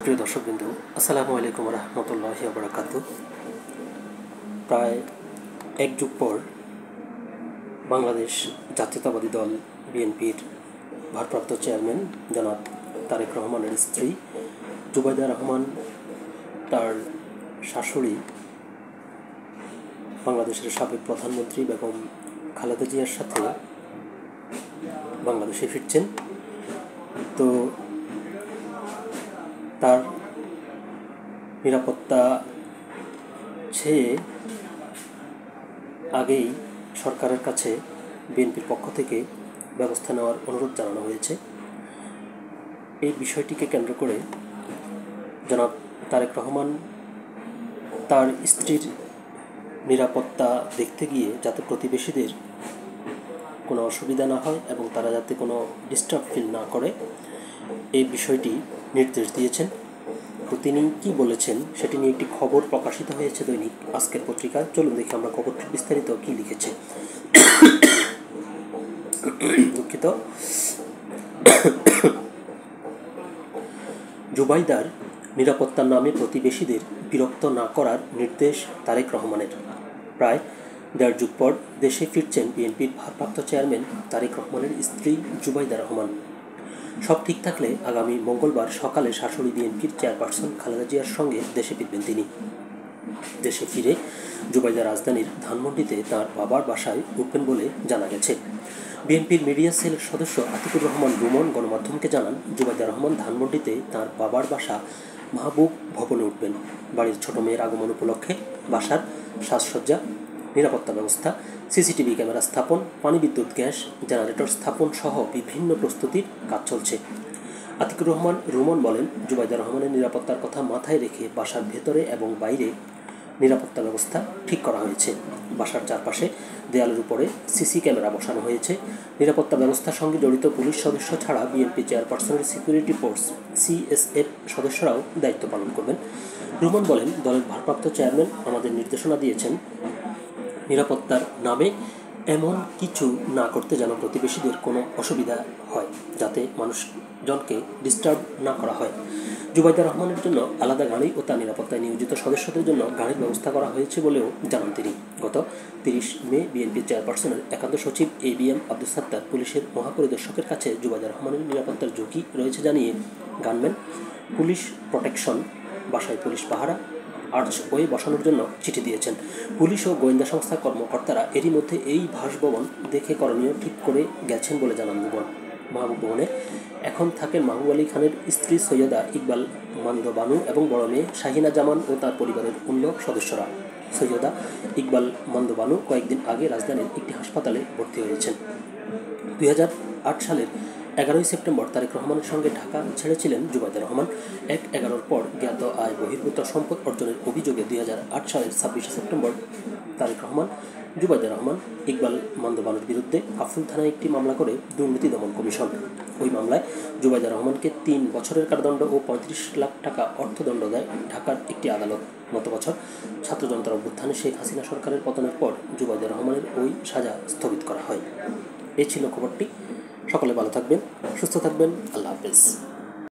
প্রিয় দর্শকবৃন্দ, আসসালামু আলাইকুম রহমতুল্লাহি ওয়া বারাকাতুহু। প্রায় এক যুগ পর বাংলাদেশ জাতীয়তাবাদী দল বিএনপির ভারপ্রাপ্ত চেয়ারম্যান জনাব তারেক রহমানের স্ত্রী জুবাইদা রহমান তার শাশুড়ি বাংলাদেশের সাবেক প্রধানমন্ত্রী বেগম খালেদা জিয়ার সাথে বাংলাদেশে ফিরছেন। তো তার নিরাপত্তা চেয়ে আগেই সরকারের কাছে বিএনপির পক্ষ থেকে ব্যবস্থা নেওয়ার অনুরোধ জানানো হয়েছে। এই বিষয়টিকে কেন্দ্র করে জনাব তারেক রহমান তার স্ত্রীর নিরাপত্তা দেখতে গিয়ে যাতে প্রতিবেশীদের কোনো অসুবিধা না হয় এবং তারা যাতে কোনো ডিস্টার্ব ফিল না করে, এই বিষয়টি নির্দেশ দিয়েছেন। তো তিনি কী বলেছেন সেটি নিয়ে একটি খবর প্রকাশিত হয়েছে দৈনিক আজকের পত্রিকায়। চলুন দেখি আমরা খবরটির বিস্তারিত কী লিখেছে। দুঃখিত। জুবাইদার নিরাপত্তার নামে প্রতিবেশীদের বিরক্ত না করার নির্দেশ তারেক রহমানের। প্রায় দেড় যুগ পর দেশে ফিরছেন বিএনপির ভারপ্রাপ্ত চেয়ারম্যান তারেক রহমানের স্ত্রী জুবাইদা রহমান। সব ঠিক থাকলে আগামী মঙ্গলবার সকালে শাশুড়ি বিএনপির চেয়ারপারসন খালেদা জিয়ার সঙ্গে দেশে ফিরবেন তিনি। দেশে ফিরে জুবাইদা রাজধানীর ধানমন্ডিতে তাঁর বাবার বাসায় উঠবেন বলে জানা গেছে। বিএনপির মিডিয়া সেলের সদস্য আতিকুর রহমান রুমন গণমাধ্যমকে জানান, জুবাইদা রহমান ধানমন্ডিতে তাঁর বাবার বাসা মাহবুব ভবনে উঠবেন। বাড়ির ছোট মেয়ের আগমন উপলক্ষে বাসার সাজসজ্জা, নিরাপত্তা ব্যবস্থা, সিসিটিভি ক্যামেরা স্থাপন, পানি, বিদ্যুৎ, গ্যাস, জেনারেটর স্থাপন সহ বিভিন্ন প্রস্তুতির কাজ চলছে। আতিকুর রহমান রুমন বলেন, জুবাইদা রহমানের নিরাপত্তার কথা মাথায় রেখে বাসার ভেতরে এবং বাইরে নিরাপত্তা ব্যবস্থা ঠিক করা হয়েছে। বাসার চারপাশে দেয়ালের উপরে সিসি ক্যামেরা বসানো হয়েছে। নিরাপত্তা ব্যবস্থার সঙ্গে জড়িত পুলিশ সদস্য ছাড়া বিএনপি চেয়ারপারসনের সিকিউরিটি ফোর্স সিএসএফ সদস্যরাও দায়িত্ব পালন করবেন। রুমন বলেন, দলের ভারপ্রাপ্ত চেয়ারম্যান আমাদের নির্দেশনা দিয়েছেন নিরাপত্তার নামে এমন কিছু না করতে যেন প্রতিবেশীদের কোনো অসুবিধা হয়, যাতে মানুষজনকে ডিস্টার্ব না করা হয়। জুবাইদা রহমানের জন্য আলাদা গাড়ি ও তার নিরাপত্তায় নিয়োজিত সদস্যদের জন্য গাড়ির ব্যবস্থা করা হয়েছে বলেও জানান তিনি। গত 30 মে বিএনপি চেয়ারপারসনের একান্ত সচিব ABM আব্দুস সাত্তার পুলিশের মহাপরিদর্শকের কাছে জুবাইদা রহমানের নিরাপত্তার ঝুঁকি রয়েছে জানিয়ে গানম্যান, পুলিশ প্রোটেকশন, বাসায় পুলিশ পাহারা, আর্চওয়ে বসানোর জন্য চিঠি দিয়েছেন। পুলিশ ও গোয়েন্দা সংস্থার কর্মকর্তারা এরই মধ্যে এই বাসভবন দেখে করণীয় ঠিক করে গেছেন বলে জানান রুমন। মাহবুব ভবনে এখন থাকেন মাহবুব আলী খানের স্ত্রী সৈয়দা ইকবাল মান্দ বানু এবং বড় মেয়ে শাহিনা জামান ও তার পরিবারের অন্য সদস্যরা। সৈয়দা ইকবাল মান্দ বানু কয়েকদিন আগে রাজধানীর একটি হাসপাতালে ভর্তি হয়েছেন। 2008 সালের 11 সেপ্টেম্বর তারেক রহমানের সঙ্গে ঢাকা ছেড়েছিলেন জুবাইদা রহমান। 1/11 পর জ্ঞাত আয় বহির্ভূত সম্পদ অর্জনের অভিযোগে 2008 সালের 26 সেপ্টেম্বর তারেক রহমান, জুবাইদা রহমান, ইকবাল মান্দ বানুর বিরুদ্ধে কাফরুল থানায় একটি মামলা করে দুর্নীতি দমন কমিশন। ওই মামলায় জুবাইদা রহমানকে 3 বছরের কারাদণ্ড ও 35 লাখ টাকা অর্থদণ্ড দেয় ঢাকার একটি আদালত। গত বছর ছাত্র জনতার অভ্যুত্থানে শেখ হাসিনা সরকারের পতনের পর জুবাইদা রহমানের ওই সাজা স্থগিত করা হয়। এই ছিল খবরটি। সকলে ভালো থাকবেন, সুস্থ থাকবেন। আল্লাহ হাফেজ।